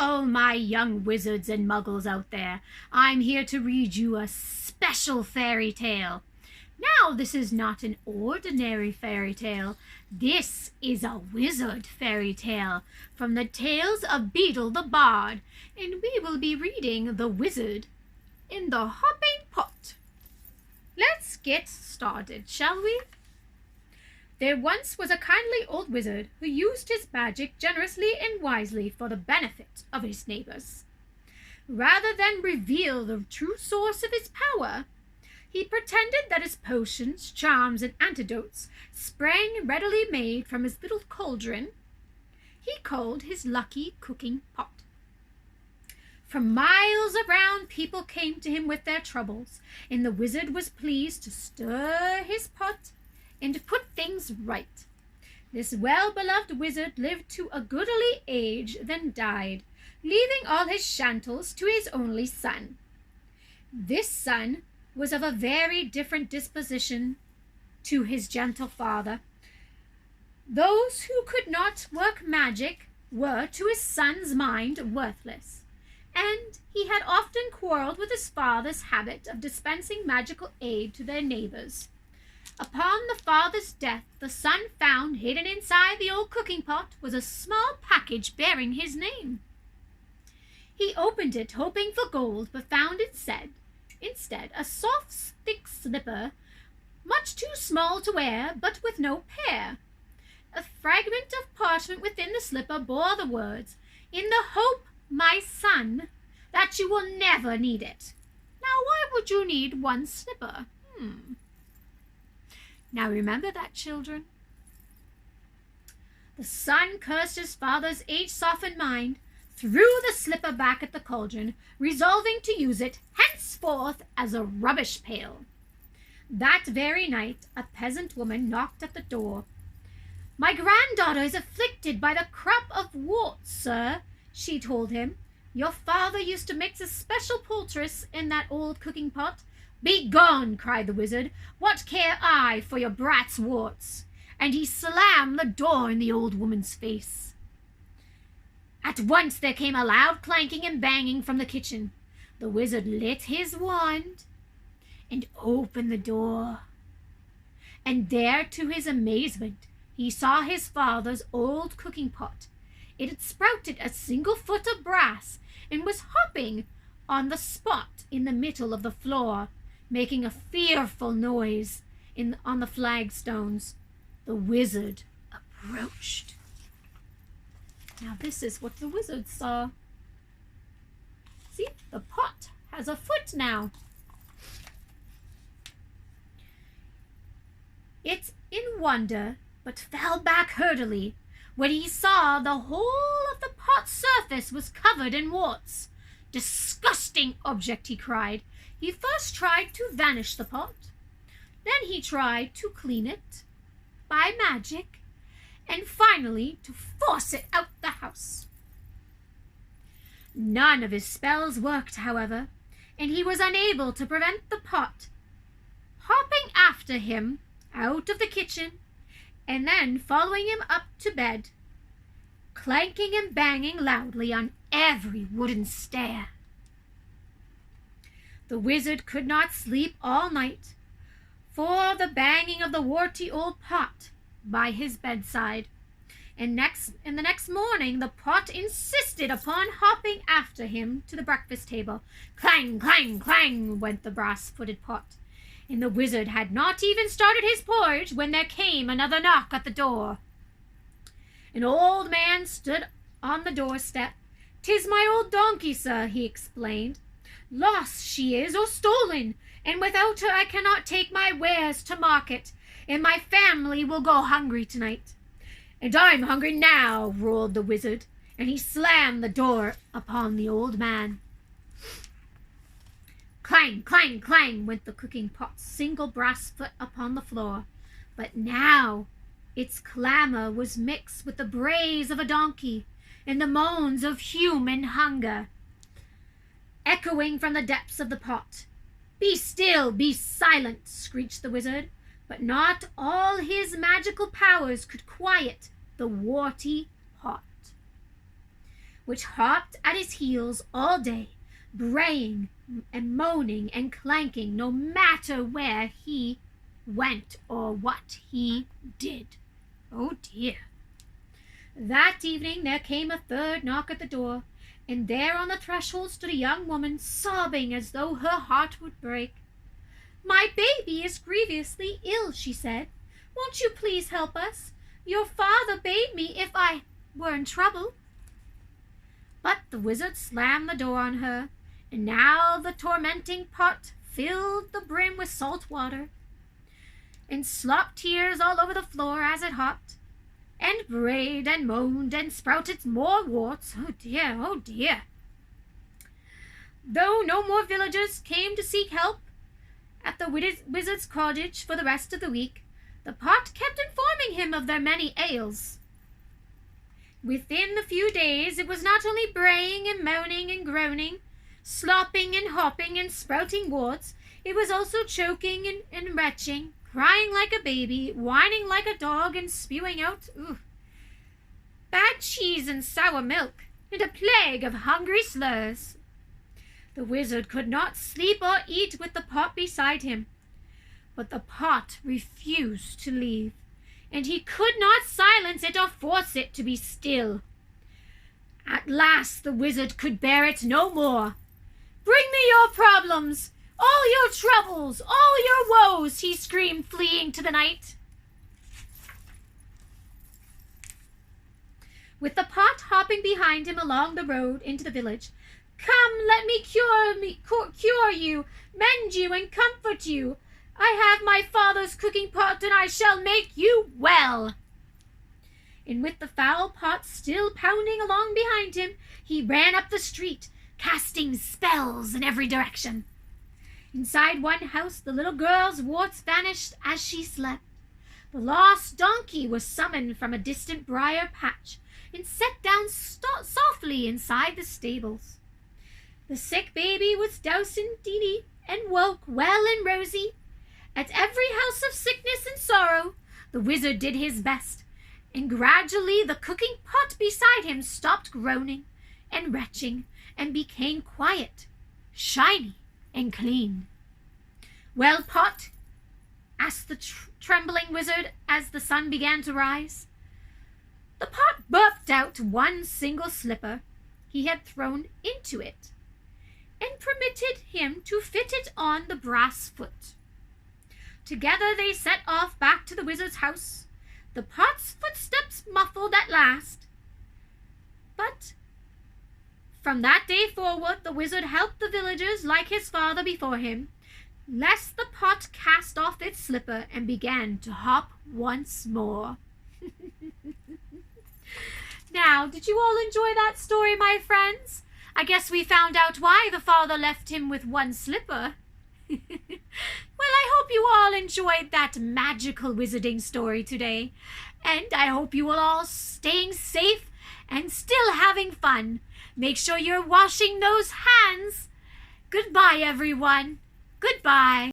all my young wizards and muggles out there. I'm here to read you a special fairy tale. Now, this is not an ordinary fairy tale. This is a wizard fairy tale from the tales of Beetle the Bard, and we will be reading The Wizard in the Hopping Pot. Let's get started, shall we? There once was a kindly old wizard who used his magic generously and wisely for the benefit of his neighbors. Rather than reveal the true source of his power, he pretended that his potions, charms, and antidotes sprang readily made from his little cauldron he called his lucky cooking pot. From miles around, people came to him with their troubles, and the wizard was pleased to stir his pot and to put things right. This well-beloved wizard lived to a goodly age, then died, leaving all his chantels to his only son. This son was of a very different disposition to his gentle father. Those who could not work magic were, to his son's mind, worthless, and he had often quarreled with his father's habit of dispensing magical aid to their neighbors. Upon the father's death, the son found hidden inside the old cooking pot was a small package bearing his name. He opened it, hoping for gold, but found instead a soft, thick slipper, much too small to wear, but with no pair. A fragment of parchment within the slipper bore the words, "In the hope, my son, that you will never need it." Now, why would you need one slipper? Now remember that, children. The son cursed his father's age-softened mind, threw the slipper back at the cauldron, resolving to use it henceforth as a rubbish pail. That very night, a peasant woman knocked at the door. "My granddaughter is afflicted by the crop of warts, sir," she told him. "Your father used to mix a special poultice in that old cooking pot." "Begone!" cried the wizard. "What care I for your brat's warts?" And he slammed the door in the old woman's face. At once there came a loud clanking and banging from the kitchen. The wizard lit his wand and opened the door. And there, to his amazement, he saw his father's old cooking pot. It had sprouted a single foot of brass and was hopping on the spot in the middle of the floor, making a fearful noise on the flagstones. The wizard approached. Now this is what the wizard saw. See, the pot has a foot now. It's in wonder, but fell back hurriedly when he saw the whole of the pot's surface was covered in warts. "Disgusting object!" he cried. He first tried to vanish the pot, then he tried to clean it by magic, and finally to force it out the house. None of his spells worked, however, and he was unable to prevent the pot hopping after him out of the kitchen, and then following him up to bed, clanking and banging loudly on every wooden stair. The wizard could not sleep all night for the banging of the warty old pot by his bedside, and the next morning the pot insisted upon hopping after him to the breakfast table. Clang, clang, clang went the brass-footed pot, and the wizard had not even started his porridge when there came another knock at the door. An old man stood on the doorstep. "'Tis my old donkey, sir," he explained. "Lost she is, or stolen, and without her I cannot take my wares to market, and my family will go hungry tonight." "And I'm hungry now," roared the wizard, and he slammed the door upon the old man. Clang, clang, clang went the cooking pot's single brass foot upon the floor, but now its clamor was mixed with the brays of a donkey and the moans of human hunger, echoing from the depths of the pot. "Be still, be silent," screeched the wizard, but not all his magical powers could quiet the warty pot. which hopped at his heels all day, braying and moaning and clanking no matter where he went or what he did. Oh dear. That evening there came a third knock at the door, and there on the threshold stood a young woman, sobbing as though her heart would break. "My baby is grievously ill," she said. "Won't you please help us? Your father bade me if I were in trouble." But the wizard slammed the door on her, and now the tormenting pot filled the brim with salt water, and slopped tears all over the floor as it hopped, and brayed and moaned and sprouted more warts. Oh dear, oh dear. Though no more villagers came to seek help at the wizard's cottage for the rest of the week, the pot kept informing him of their many ails. Within a few days it was not only braying and moaning and groaning, slopping and hopping and sprouting warts, it was also choking and retching, crying like a baby, whining like a dog, and spewing out bad cheese and sour milk, and a plague of hungry slurs. The wizard could not sleep or eat with the pot beside him, but the pot refused to leave, and he could not silence it or force it to be still. At last the wizard could bear it no more. "Bring me your problems, all your troubles, all your woes," he screamed, fleeing to the night. With the pot hopping behind him along the road into the village. "Come, let me cure you, mend you, and comfort you. I have my father's cooking pot, and I shall make you well." And with the foul pot still pounding along behind him, he ran up the street, casting spells in every direction. Inside one house, the little girl's warts vanished as she slept. The lost donkey was summoned from a distant briar patch and set down softly inside the stables. The sick baby was doused in tea and woke well and rosy. At every house of sickness and sorrow, the wizard did his best, and gradually the cooking pot beside him stopped groaning and retching and became quiet, shiny, and clean. "Well, Pot?" asked the trembling wizard as the sun began to rise. The pot burped out one single slipper he had thrown into it, and permitted him to fit it on the brass foot. Together they set off back to the wizard's house, the pot's footsteps muffled at last. But from that day forward the wizard helped the villagers like his father before him, lest the pot cast off its slipper and began to hop once more. Now, did you all enjoy that story, my friends? I guess we found out why the father left him with one slipper. Well, I hope you all enjoyed that magical wizarding story today, and I hope you will all staying safe and still having fun. Make sure you're washing those hands. Goodbye, everyone. Goodbye.